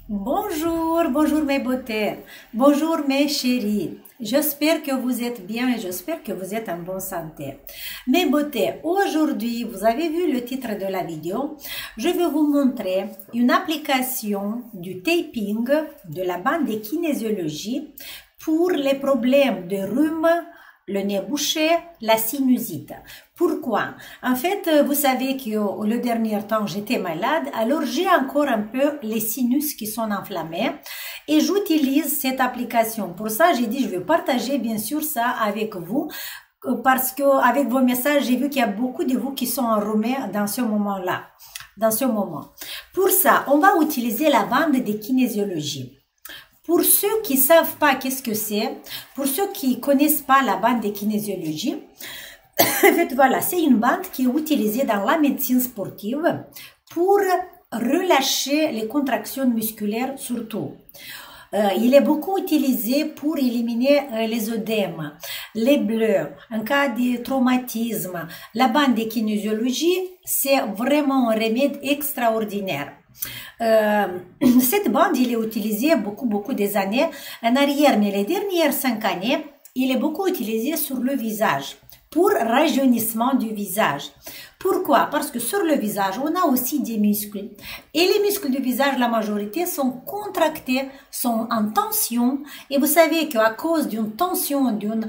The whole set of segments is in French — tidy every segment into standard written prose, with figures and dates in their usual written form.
Bonjour, bonjour mes beautés, bonjour mes chéris. J'espère que vous êtes bien et j'espère que vous êtes en bonne santé. Mes beautés, aujourd'hui, vous avez vu le titre de la vidéo. Je vais vous montrer une application du taping de la bande de kinésiologie pour les problèmes de rhume, le nez bouché, la sinusite. Pourquoi? En fait, vous savez que le dernier temps, j'étais malade, alors j'ai encore un peu les sinus qui sont enflammés et j'utilise cette application. Pour ça, j'ai dit, je vais partager bien sûr ça avec vous parce que avec vos messages, j'ai vu qu'il y a beaucoup de vous qui sont enrhumés dans ce moment-là, dans ce moment. Pour ça, on va utiliser la bande de kinésiologie. Pour ceux qui savent pas qu'est-ce que c'est, pour ceux qui connaissent pas la bande de kinésiologie, en fait, voilà, c'est une bande qui est utilisée dans la médecine sportive pour relâcher les contractions musculaires surtout. Il est beaucoup utilisé pour éliminer les œdèmes, les bleus, en cas de traumatisme. La bande de kinésiologie, c'est vraiment un remède extraordinaire. Cette bande, il est utilisé beaucoup des années en arrière, mais les dernières 5 années, il est beaucoup utilisé sur le visage pour rajeunissement du visage. Pourquoi? Parce que sur le visage, on a aussi des muscles. Et les muscles du visage, la majorité, sont contractés, sont en tension. Et vous savez qu'à cause d'une tension, d'une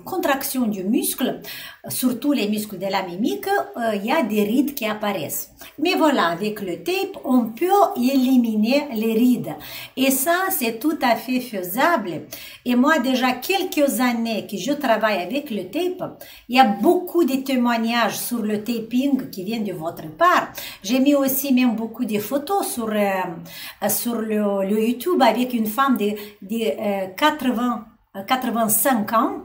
contraction du muscle, surtout les muscles de la mimique, il y a des rides qui apparaissent. Mais voilà, avec le tape, on peut éliminer les rides. Et ça, c'est tout à fait faisable. Et moi, déjà quelques années que je travaille avec le tape, il y a beaucoup de témoignages sur le taping qui vient de votre part. J'ai mis aussi même beaucoup de photos sur le YouTube avec une femme de 85 ans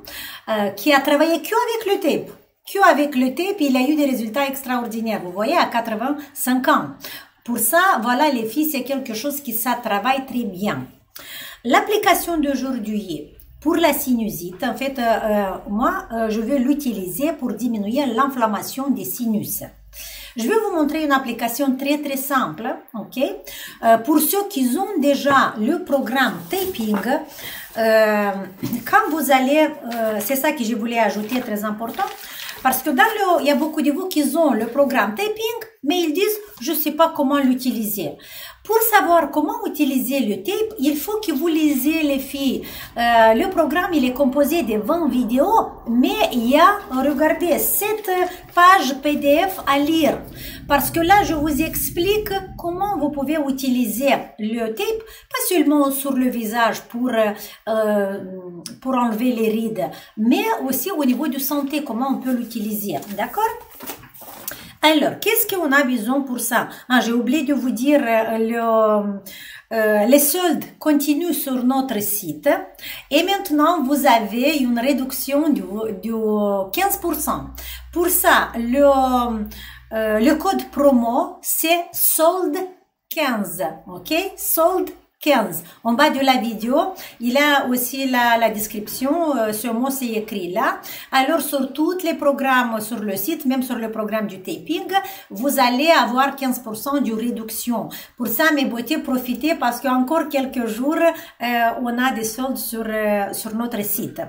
qui a travaillé que avec le tape. Que avec le tape, il a eu des résultats extraordinaires. Vous voyez, à 85 ans. Pour ça, voilà les filles, c'est quelque chose qui ça travaille très bien. L'application d'aujourd'hui, pour la sinusite, en fait, moi, je vais l'utiliser pour diminuer l'inflammation des sinus. Je vais vous montrer une application très simple, ok? Pour ceux qui ont déjà le programme taping, quand vous allez, c'est ça que je voulais ajouter, très important, parce que il y a beaucoup de vous qui ont le programme taping, mais ils disent, je ne sais pas comment l'utiliser. Pour savoir comment utiliser le tape, il faut que vous lisez les filles. Le programme, il est composé de 20 vidéos, mais il y a, regardez, 7 pages PDF à lire. Parce que là, je vous explique comment vous pouvez utiliser le tape, pas seulement sur le visage pour enlever les rides, mais aussi au niveau de santé, comment on peut l'utiliser. D'accord? Alors, qu'est-ce qu'on a besoin pour ça? J'ai oublié de vous dire, les soldes continuent sur notre site. Et maintenant, vous avez une réduction de 15%. Pour ça, le code promo, c'est solde 15. OK? Solde 15. En bas de la vidéo, il y a aussi la description, ce mot c'est écrit là. Alors sur tous les programmes sur le site, même sur le programme du taping, vous allez avoir 15% de réduction. Pour ça, mes beautés, profitez parce qu'encore quelques jours, on a des soldes sur notre site.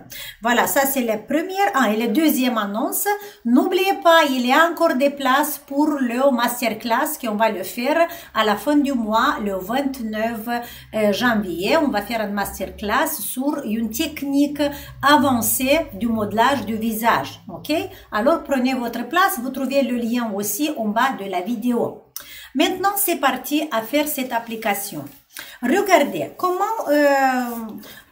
Voilà, ça c'est la première et la deuxième annonce. N'oubliez pas, il y a encore des places pour le masterclass qu'on va le faire à la fin du mois, le 29 janvier. On va faire une masterclass sur une technique avancée du modelage du visage. Ok? Alors prenez votre place. Vous trouvez le lien aussi en bas de la vidéo. Maintenant, c'est parti à faire cette application. Regardez comment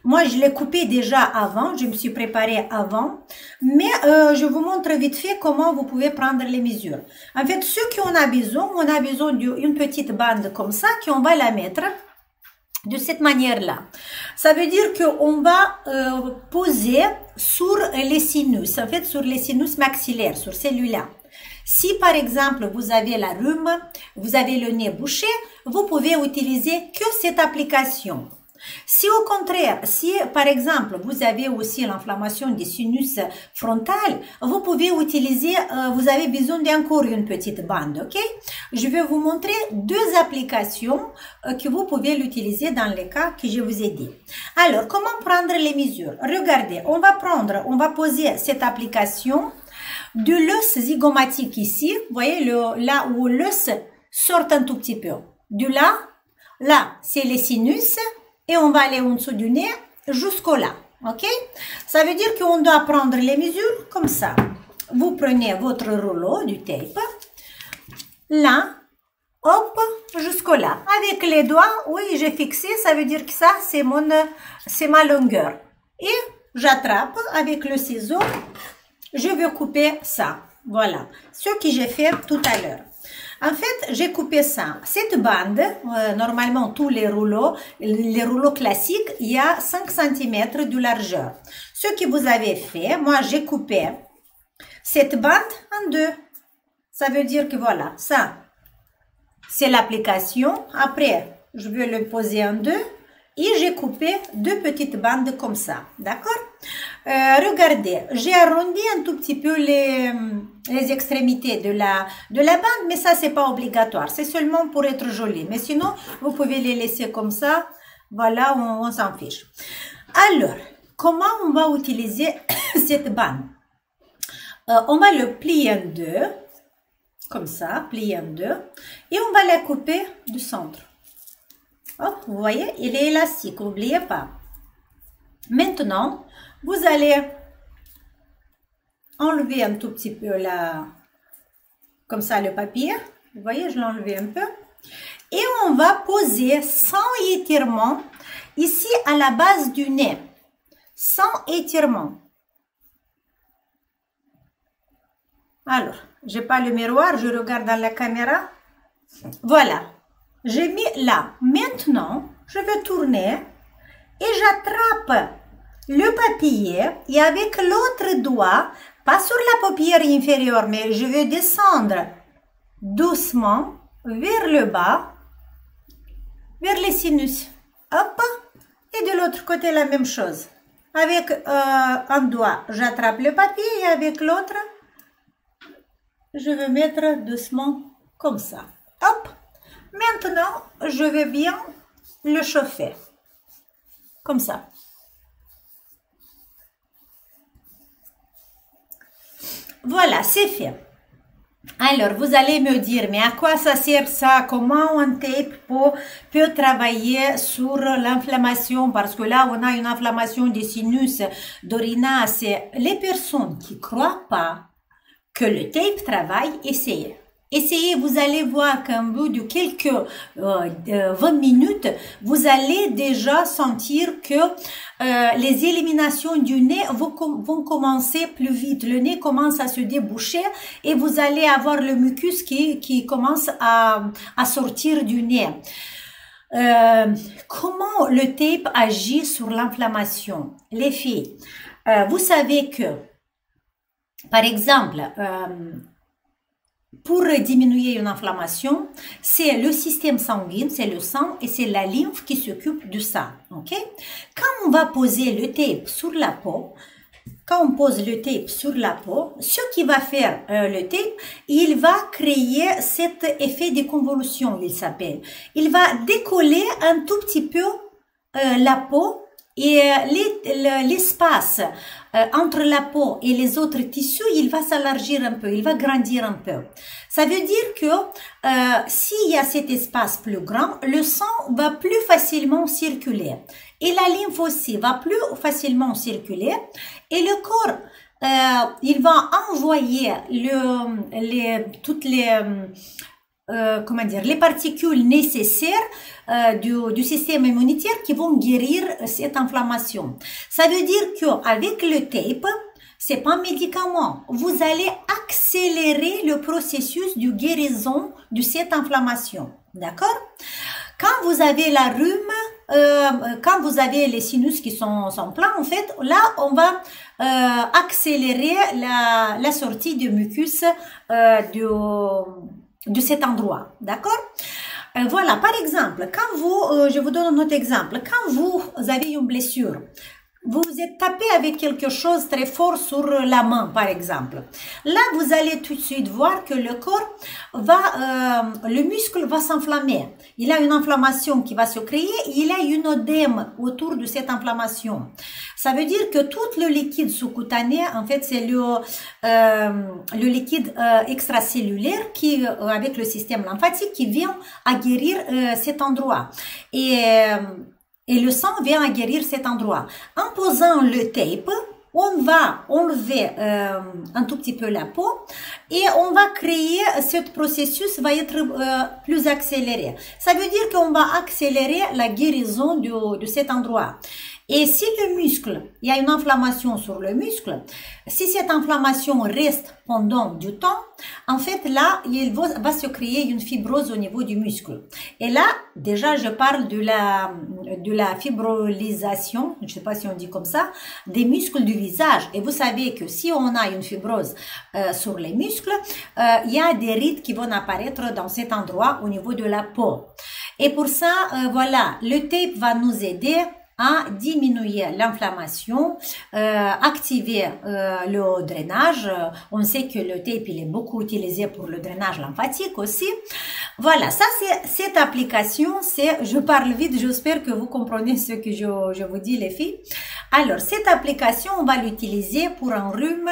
moi je l'ai coupé déjà avant, je me suis préparée avant, mais je vous montre vite fait comment vous pouvez prendre les mesures. En fait, ce qu'on a besoin, on a besoin d'une petite bande comme ça qu'on va la mettre de cette manière-là. Ça veut dire qu'on va poser sur les sinus, en fait sur les sinus maxillaires, sur celui-là. Si par exemple vous avez la rhume, vous avez le nez bouché, vous pouvez utiliser que cette application. Si au contraire, si par exemple vous avez aussi l'inflammation des sinus frontales, vous pouvez utiliser, vous avez besoin d'encore une petite bande, ok? Je vais vous montrer deux applications que vous pouvez l'utiliser dans les cas que je vous ai dit. Alors, comment prendre les mesures? Regardez, on va poser cette application de l'os zygomatique ici, vous voyez, là où l'os sort un tout petit peu. De là, c'est les sinus. Et on va aller en dessous du nez jusqu'au là, ok? Ça veut dire qu'on doit prendre les mesures comme ça. Vous prenez votre rouleau du tape, là, hop, jusqu'au là. Avec les doigts, oui, j'ai fixé, ça veut dire que ça, c'est ma longueur. Et j'attrape avec le ciseau, je vais couper ça. Voilà, ce que j'ai fait tout à l'heure. En fait, j'ai coupé ça. Cette bande, normalement, tous les rouleaux classiques, il y a 5 cm de largeur. Ce que vous avez fait, moi, j'ai coupé cette bande en deux. Ça veut dire que voilà, ça, c'est l'application. Après, je vais le poser en deux. Et j'ai coupé deux petites bandes comme ça, d'accord? Regardez, j'ai arrondi un tout petit peu les extrémités de la bande, mais ça, c'est pas obligatoire. C'est seulement pour être joli. Mais sinon, vous pouvez les laisser comme ça. Voilà, on s'en fiche. Alors, comment on va utiliser cette bande? On va le plier en deux, comme ça, plier en deux. Et on va la couper du centre. Oh, vous voyez, il est élastique, n'oubliez pas. Maintenant, vous allez enlever un tout petit peu comme ça le papier. Vous voyez, je l'ai enlevé un peu. Et on va poser sans étirement ici à la base du nez. Sans étirement. Alors, j'ai pas le miroir, je regarde dans la caméra. Voilà. J'ai mis là. Maintenant, je vais tourner et j'attrape le papier et avec l'autre doigt, pas sur la paupière inférieure, mais je vais descendre doucement vers le bas, vers les sinus. Hop. Et de l'autre côté, la même chose. Avec un doigt, j'attrape le papier et avec l'autre, je vais mettre doucement comme ça. Hop. Maintenant, je vais bien le chauffer. Comme ça. Voilà, c'est fait. Alors, vous allez me dire, mais à quoi ça sert ça? Comment un tape peut travailler sur l'inflammation? Parce que là, on a une inflammation des sinus, d'orina. C'est les personnes qui ne croient pas que le tape travaille, essayez. Essayez, vous allez voir qu'un bout de quelques 20 minutes, vous allez déjà sentir que les éliminations du nez vont commencer plus vite. Le nez commence à se déboucher et vous allez avoir le mucus qui commence à sortir du nez. Comment le tape agit sur l'inflammation? Les filles, vous savez que, par exemple, pour diminuer une inflammation, c'est le système sanguin, c'est le sang et c'est la lymphe qui s'occupe de ça. Ok? Quand on va poser le tape sur la peau, ce qui va faire le tape, il va créer cet effet de convolution, il s'appelle. Il va décoller un tout petit peu la peau et l'espace entre la peau et les autres tissus, il va s'élargir un peu, il va grandir un peu. Ça veut dire que s'il y a cet espace plus grand, le sang va plus facilement circuler. Et la lymphe aussi va plus facilement circuler. Et le corps, il va envoyer toutes les particules nécessaires du système immunitaire qui vont guérir cette inflammation. Ça veut dire qu'avec le tape, c'est pas un médicament. Vous allez accélérer le processus de guérison de cette inflammation. D'accord? Quand vous avez la rhume, quand vous avez les sinus qui sont pleins, en fait, là, on va accélérer la sortie du mucus de cet endroit, d'accord? Voilà, par exemple, quand vous, je vous donne un autre exemple, quand vous avez une blessure, vous vous êtes tapé avec quelque chose très fort sur la main, par exemple. Là, vous allez tout de suite voir que le corps va, le muscle va s'enflammer. Il a une inflammation qui va se créer, il a une odème autour de cette inflammation. Ça veut dire que tout le liquide sous-cutané, en fait, c'est le liquide extracellulaire qui, avec le système lymphatique, qui vient à guérir cet endroit. Et le sang vient guérir cet endroit. En posant le tape, on va enlever un tout petit peu la peau et on va créer, ce processus va être plus accéléré. Ça veut dire qu'on va accélérer la guérison de cet endroit. Et si le muscle, il y a une inflammation sur le muscle, si cette inflammation reste pendant du temps, en fait là, il va se créer une fibrose au niveau du muscle. Et là, déjà, je parle de la fibrolisation, je ne sais pas si on dit comme ça, des muscles du visage. Et vous savez que si on a une fibrose sur les muscles, il y a des rides qui vont apparaître dans cet endroit au niveau de la peau. Et pour ça, voilà, le tape va nous aider à diminuer l'inflammation, activer le drainage. On sait que le tape il est beaucoup utilisé pour le drainage lymphatique aussi. Voilà, ça c'est cette application, je parle vite, j'espère que vous comprenez ce que je vous dis les filles. Alors, cette application, on va l'utiliser pour un rhume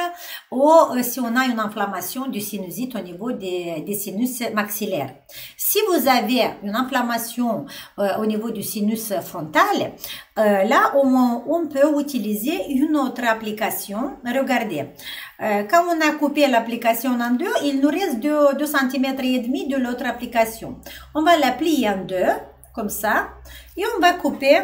ou si on a une inflammation du sinusite au niveau des sinus maxillaires. Si vous avez une inflammation au niveau du sinus frontal, là, on peut utiliser une autre application. Regardez, quand on a coupé l'application en deux, il nous reste 2 cm et demi de l'autre application. On va la plier en deux, comme ça, et on va couper.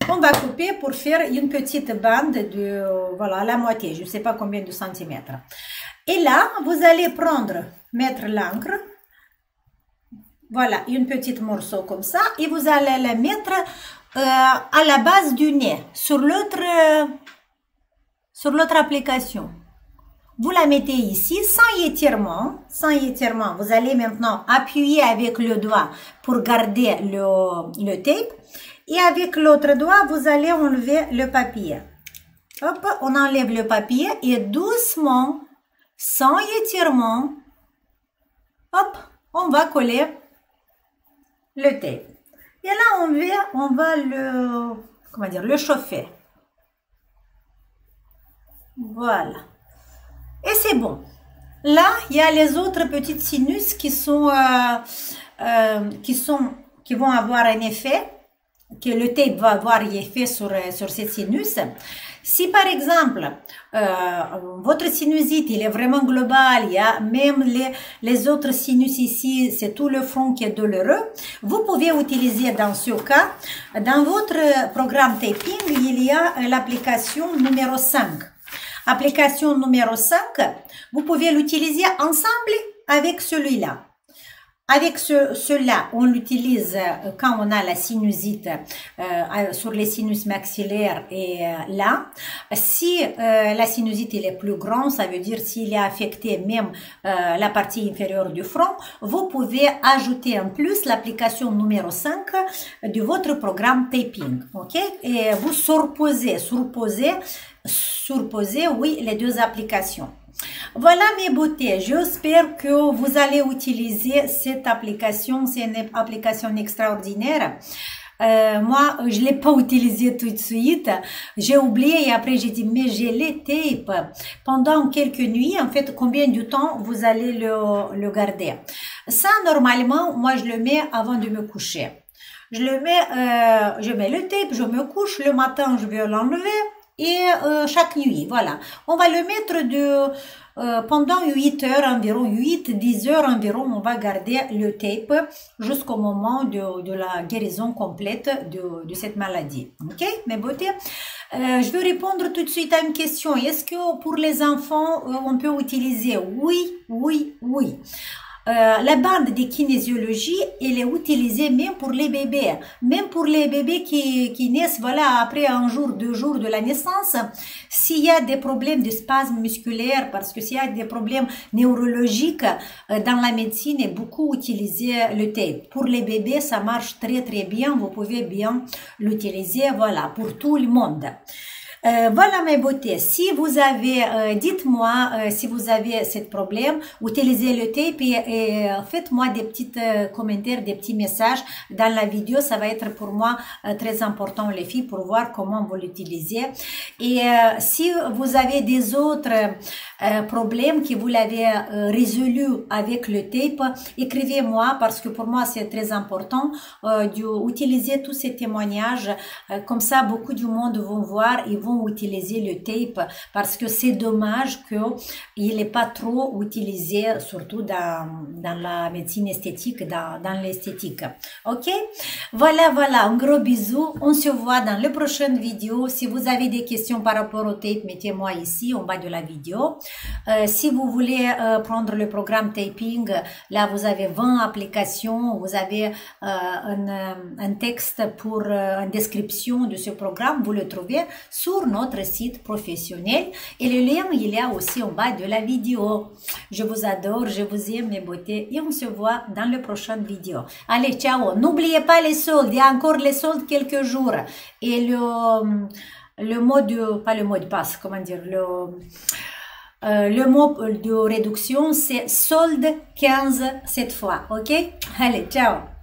On va couper pour faire une petite bande de, voilà, la moitié, je ne sais pas combien de centimètres. Et là, vous allez mettre l'encre, voilà, une petite morceau comme ça, et vous allez la mettre à la base du nez, sur l'autre application. Vous la mettez ici, sans étirement, vous allez maintenant appuyer avec le doigt pour garder le tape. Et avec l'autre doigt, vous allez enlever le papier. Hop, on enlève le papier et doucement, sans étirement, hop, on va coller le tape. Et là, on va le chauffer. Voilà. Et c'est bon. Là, il y a les autres petites sinus qui vont avoir un effet, que le tape va avoir effet sur ces sinus. Si par exemple, votre sinusite, il est vraiment global, il y a même les autres sinus ici, c'est tout le front qui est douloureux, vous pouvez utiliser dans ce cas, dans votre programme taping, il y a l'application numéro 5. Application numéro 5, vous pouvez l'utiliser ensemble avec celui-là. Avec cela, on l'utilise quand on a la sinusite sur les sinus maxillaires et là. Si la sinusite il est plus grand, ça veut dire s'il est affecté même la partie inférieure du front, vous pouvez ajouter en plus l'application numéro 5 de votre programme taping. Ok? Et vous surposez, oui, les deux applications. Voilà mes beautés, j'espère que vous allez utiliser cette application, c'est une application extraordinaire. Moi, je l'ai pas utilisé tout de suite, j'ai oublié et après j'ai dit mais j'ai les tapes pendant quelques nuits, en fait combien de temps vous allez le garder. Ça normalement, moi je le mets avant de me coucher. Je mets le tape, je me couche, le matin je vais l'enlever. Et chaque nuit, voilà. On va le mettre pendant 8 heures environ, 8-10 heures environ, on va garder le tape jusqu'au moment de la guérison complète de cette maladie. Ok, mes beautés? Je vais répondre tout de suite à une question. Est-ce que pour les enfants, on peut utiliser? Oui, oui, oui. La bande de kinésiologie, elle est utilisée même pour les bébés. Même pour les bébés qui naissent, voilà, après un jour, 2 jours de la naissance. S'il y a des problèmes de spasmes musculaires, parce que s'il y a des problèmes neurologiques, dans la médecine, est beaucoup utilisé le tape. Pour les bébés, ça marche très très bien. Vous pouvez bien l'utiliser, voilà, pour tout le monde. Voilà mes beautés, si vous avez, dites-moi si vous avez ce problème, utilisez le tape et faites-moi des petits commentaires, des petits messages dans la vidéo, ça va être pour moi très important les filles pour voir comment vous l'utilisez. Et si vous avez des autres problèmes que vous l'avez résolu avec le tape, écrivez-moi parce que pour moi c'est très important d'utiliser tous ces témoignages, comme ça beaucoup du monde vont voir, ils vont utiliser le tape parce que c'est dommage qu'il n'est pas trop utilisé, surtout dans la médecine esthétique, dans l'esthétique. Ok? Voilà, un gros bisou. On se voit dans les prochaines vidéos. Si vous avez des questions par rapport au tape, mettez-moi ici en bas de la vidéo. Si vous voulez prendre le programme Taping, là vous avez 20 applications, vous avez un texte pour une description de ce programme, vous le trouvez sur notre site professionnel et le lien il est aussi en bas de la vidéo. Je vous adore, je vous aime mes beautés et on se voit dans les prochaines vidéos. Allez, ciao! N'oubliez pas les soldes, il y a encore les soldes quelques jours et le mot de, pas le mot de passe, comment dire, le mot de réduction c'est solde 15 cette fois, ok? Allez, ciao!